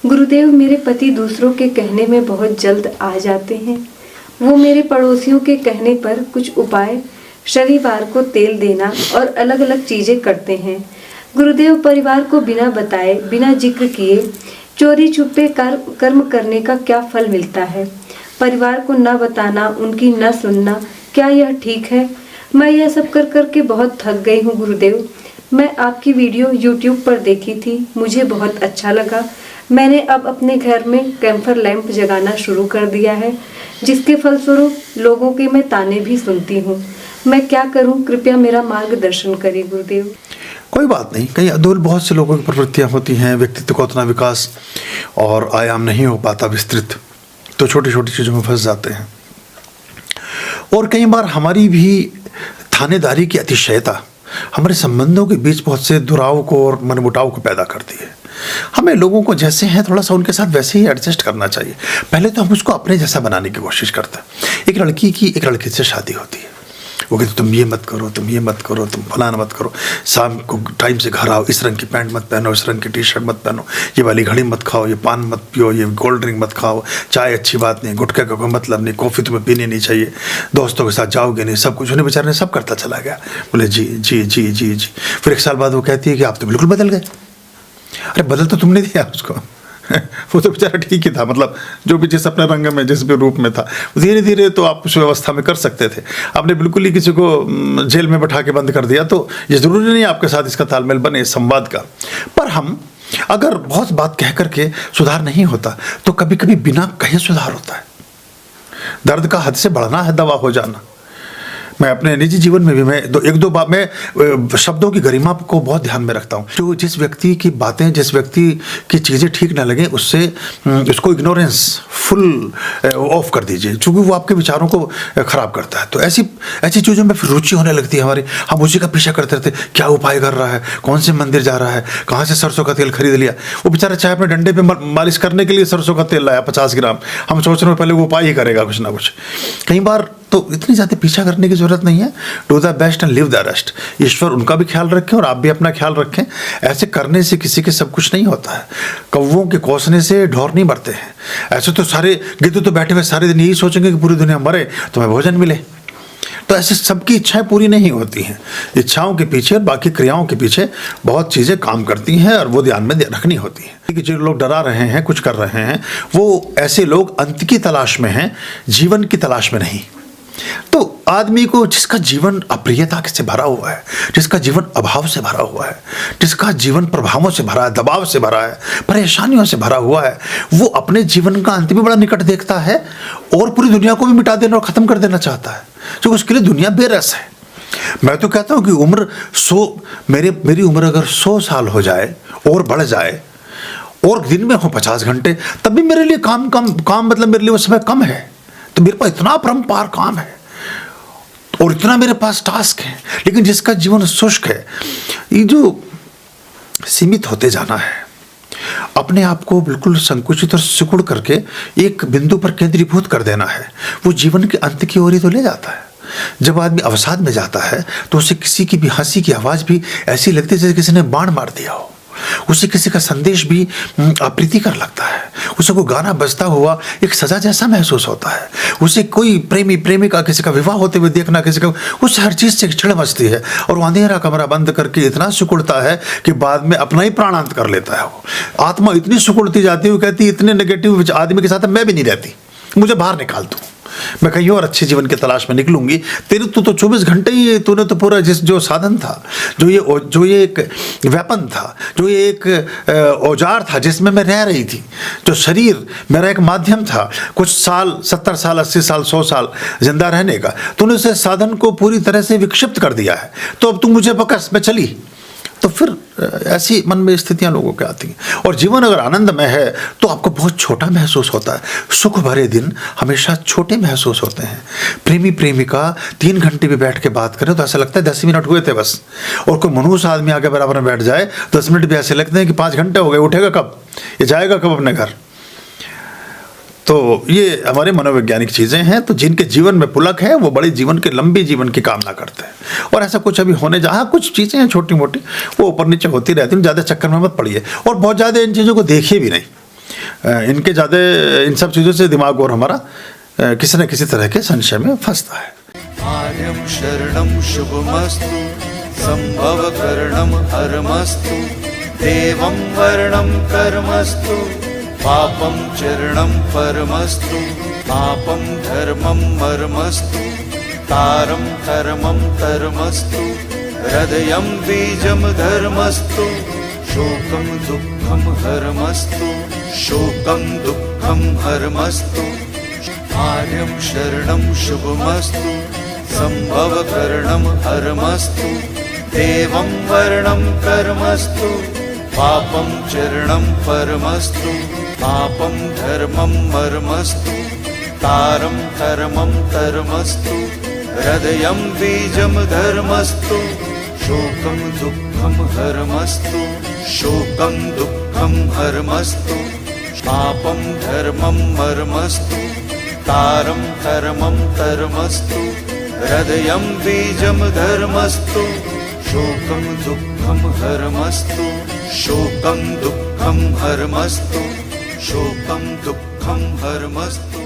गुरुदेव, मेरे पति दूसरों के कहने में बहुत जल्द आ जाते हैं। वो मेरे पड़ोसियों के कहने पर कुछ उपाय, शनिवार को तेल देना और अलग अलग चीजें करते हैं। गुरुदेव, परिवार को बिना बताए, बिना जिक्र किए चोरी छुपे कर्म करने का क्या फल मिलता है? परिवार को न बताना, उनकी न सुनना, क्या यह ठीक है? मैं यह सब कर करके बहुत थक गई हूँ गुरुदेव। मैं आपकी वीडियो YouTube पर देखी थी, मुझे बहुत अच्छा लगा। मैंने अब अपने घर में कैम्फर लैंप जगाना शुरू कर दिया है, जिसके फलस्वरूप लोगों के मैं ताने भी सुनती हूँ। मैं क्या करूँ? कृपया मेरा मार्गदर्शन करिए गुरुदेव। कोई बात नहीं, कई अदूर बहुत से लोगों की प्रवृत्तियाँ होती हैं, व्यक्तित्व का उतना विकास और आयाम नहीं हो पाता विस्तृत, तो छोटी छोटी चीज़ों में फंस जाते हैं। और कई बार हमारी भी थानेदारी की अतिशयता हमारे संबंधों के बीच बहुत से दुराव को और मनमुटाव को पैदा करती है। हमें लोगों को जैसे हैं थोड़ा सा उनके साथ वैसे ही एडजस्ट करना चाहिए। पहले तो हम उसको अपने जैसा बनाने की कोशिश करते हैं। एक लड़की की एक लड़के से शादी होती है, वो कहते तुम ये मत करो, तुम ये मत करो, तुम फलाना मत करो, शाम को टाइम से घर आओ, इस रंग की पैंट मत पहनो, इस रंग की टी शर्ट मत पहनो, ये वाली घड़ी मत खाओ, ये पान मत पियो, ये कोल्ड ड्रिंक मत खाओ, चाय अच्छी बात नहीं, गुटखे का कोई मतलब नहीं, कॉफ़ी तुम्हें पीनी नहीं चाहिए, दोस्तों के साथ जाओगे नहीं, सब कुछ। उन्हें बेचारे ने सब करता चला गया। बोले जी जी जी जी जी। फिर एक साल बाद वो कहती है कि आप तो बिल्कुल बदल गए। अरे बदल तो तुमने दिया उसको वो तो बेचारा ठीक ही था, मतलब जो भी जिस अपने रंग में जिस भी रूप में था, धीरे धीरे तो आप उस व्यवस्था में कर सकते थे। आपने बिल्कुल ही किसी को जेल में बैठा के बंद कर दिया, तो ये ज़रूरी नहीं आपके साथ इसका तालमेल बने, इस संवाद का। पर हम अगर बहुत बात कह करके सुधार नहीं होता, तो कभी कभी बिना कहे सुधार होता है। दर्द का हद से बढ़ना है दवा हो जाना। मैं अपने निजी जीवन में भी मैं एक दो बार मैं शब्दों की गरिमा को बहुत ध्यान में रखता हूँ। जो जिस व्यक्ति की बातें, जिस व्यक्ति की चीज़ें ठीक ना लगें, उसको इग्नोरेंस फुल ऑफ कर दीजिए, क्योंकि वो आपके विचारों को ख़राब करता है। तो ऐसी चीज़ों में फिर रुचि होने लगती है हमारी। हम उसी का पीछा करते रहते, क्या उपाय कर रहा है, कौन से मंदिर जा रहा है, कहाँ से सरसों का तेल खरीद लिया। वो बेचारा चाहे अपने डंडे पे मालिश करने के लिए सरसों का तेल लाया 50 ग्राम, हम सोच रहे हैं पहले वो उपाय ही करेगा कुछ ना कुछ। कई बार तो इतनी ज़्यादा पीछा करने की ज़रूरत नहीं है। Do the best and live the rest. ईश्वर उनका भी ख्याल रखें और आप भी अपना ख्याल रखें। ऐसे करने से किसी के सब कुछ नहीं होता है। कौवों के कोसने से ढोर नहीं मरते हैं। ऐसे तो सारे गिद्ध तो बैठे हुए सारे दिन यही सोचेंगे कि पूरी दुनिया मरे तो हमें भोजन मिले। तो ऐसे सबकी इच्छाएं पूरी नहीं होती हैं। इच्छाओं के पीछे और बाकी क्रियाओं के पीछे बहुत चीज़ें काम करती हैं और वो ध्यान में रखनी होती हैं। कि जो लोग डरा रहे हैं, कुछ कर रहे हैं, वो ऐसे लोग अंत की तलाश में हैं, जीवन की तलाश में नहीं। तो आदमी को जिसका जीवन अप्रियता से भरा हुआ है, जिसका जीवन अभाव से भरा हुआ है, जिसका जीवन प्रभावों से भरा है, दबाव से भरा है, परेशानियों से भरा हुआ है, वो अपने जीवन का अंत भी बड़ा निकट देखता है और पूरी दुनिया को भी मिटा देना और ख़त्म कर देना चाहता है, क्योंकि उसके लिए दुनिया बेरस है। मैं तो कहता हूँ कि उम्र 100 मेरी उम्र अगर 100 साल हो जाए और बढ़ जाए और दिन में हो 50 घंटे, तब भी मेरे लिए काम मतलब मेरे लिए वो समय कम है। तो मेरे पास इतना परम्पार काम है और इतना मेरे पास टास्क है। लेकिन जिसका जीवन शुष्क है, ये जो सीमित होते जाना है, अपने आप को बिल्कुल संकुचित और सिकुड़ करके एक बिंदु पर केंद्रीभूत कर देना है, वो जीवन के अंत की ओर ही तो ले जाता है। जब आदमी अवसाद में जाता है तो उसे किसी की भी हंसी की आवाज़ भी ऐसी लगती है जैसे किसी ने बाण मार दिया हो। उसे किसी का संदेश भी अप्रीतिकर लगता है। उसे कोई गाना बजता हुआ एक सजा जैसा महसूस होता है। उसे कोई प्रेमी प्रेमिका किसी का विवाह होते हुए देखना, किसी का, उस हर चीज़ से चिढ़ मचती है और वो अंधेरा कमरा बंद करके इतना सिकुड़ता है कि बाद में अपना ही प्राणांत कर लेता है। वो आत्मा इतनी सिकुड़ती जाती है, वो कहती है इतने नेगेटिव आदमी के साथ मैं भी नहीं रहती, मुझे बाहर निकाल दो, मैं कहीं और अच्छे जीवन की तलाश में निकलूंगी। तेरे तो 24 घंटे ही तूने तो पूरा जो साधन था, जो ये एक वेपन था, जो ये एक औजार था जिसमें मैं रह रही थी, जो शरीर मेरा एक माध्यम था, कुछ साल 70 साल 80 साल 100 साल जिंदा रहने का, तूने उस साधन को पूरी तरह से विक्षिप्त कर दिया है। तो अब तू मुझे बकस, मैं चली। तो फिर ऐसी मन में स्थितियां लोगों के आती हैं। और जीवन अगर आनंदमय है तो आपको बहुत छोटा महसूस होता है। सुख भरे दिन हमेशा छोटे महसूस होते हैं। प्रेमी प्रेमिका 3 घंटे भी बैठ के बात करें तो ऐसा लगता है 10 मिनट हुए थे बस। और कोई मनुष्य आदमी आगे बराबर में बैठ जाए 10 मिनट भी ऐसे लगते हैं कि 5 घंटे हो गए, उठेगा कब, ये जाएगा कब अपने घर। तो ये हमारे मनोवैज्ञानिक चीज़ें हैं। तो जिनके जीवन में पुलक है वो बड़े जीवन के, लंबे जीवन की कामना करते हैं। और ऐसा कुछ अभी होने जहाँ कुछ चीज़ें हैं छोटी मोटी, वो ऊपर नीचे होती रहती हैं, ज़्यादा चक्कर में मत पड़िए और बहुत ज़्यादा इन चीज़ों को देखिए भी नहीं। इनके ज़्यादा इन सब चीज़ों से दिमाग और हमारा किसी न किसी तरह के संशय में फंसता है। आर्यं शरणं शुभमस्तु संभवकरणं हरमस्तु देवं वर्णं कर्मस्तु पापं चरणं परमस्तु पापं धर्मं मर्मस्तु तारं कर्मं धर्मस्तु हृदयं बीजं धर्मस्तु शोकं दुःखं हरमस्तु शोकं दुःखं हरमस्तु आर्यं शरणं शुभमस्तु संभवकरणं हरमस्तु देवं वर्णं कर्मस्तु पापं चरणं परमस्तु पापं धर्मं मर्मस्तु तारं कर्मं धर्मस्तु हृदयं बीजं धर्मस्तु शोकं दुःखं हरमस्तु शोकं दुःखं हरमस्तु पापं धर्मं मर्मस्तु तारं कर्मं धर्मस्तु हृदयं बीजं धर्मस्तु शोकं दुःखं हरमस्तु शोकं दुःखं हरमस्तु शोकं दुःखं हरमस्तु।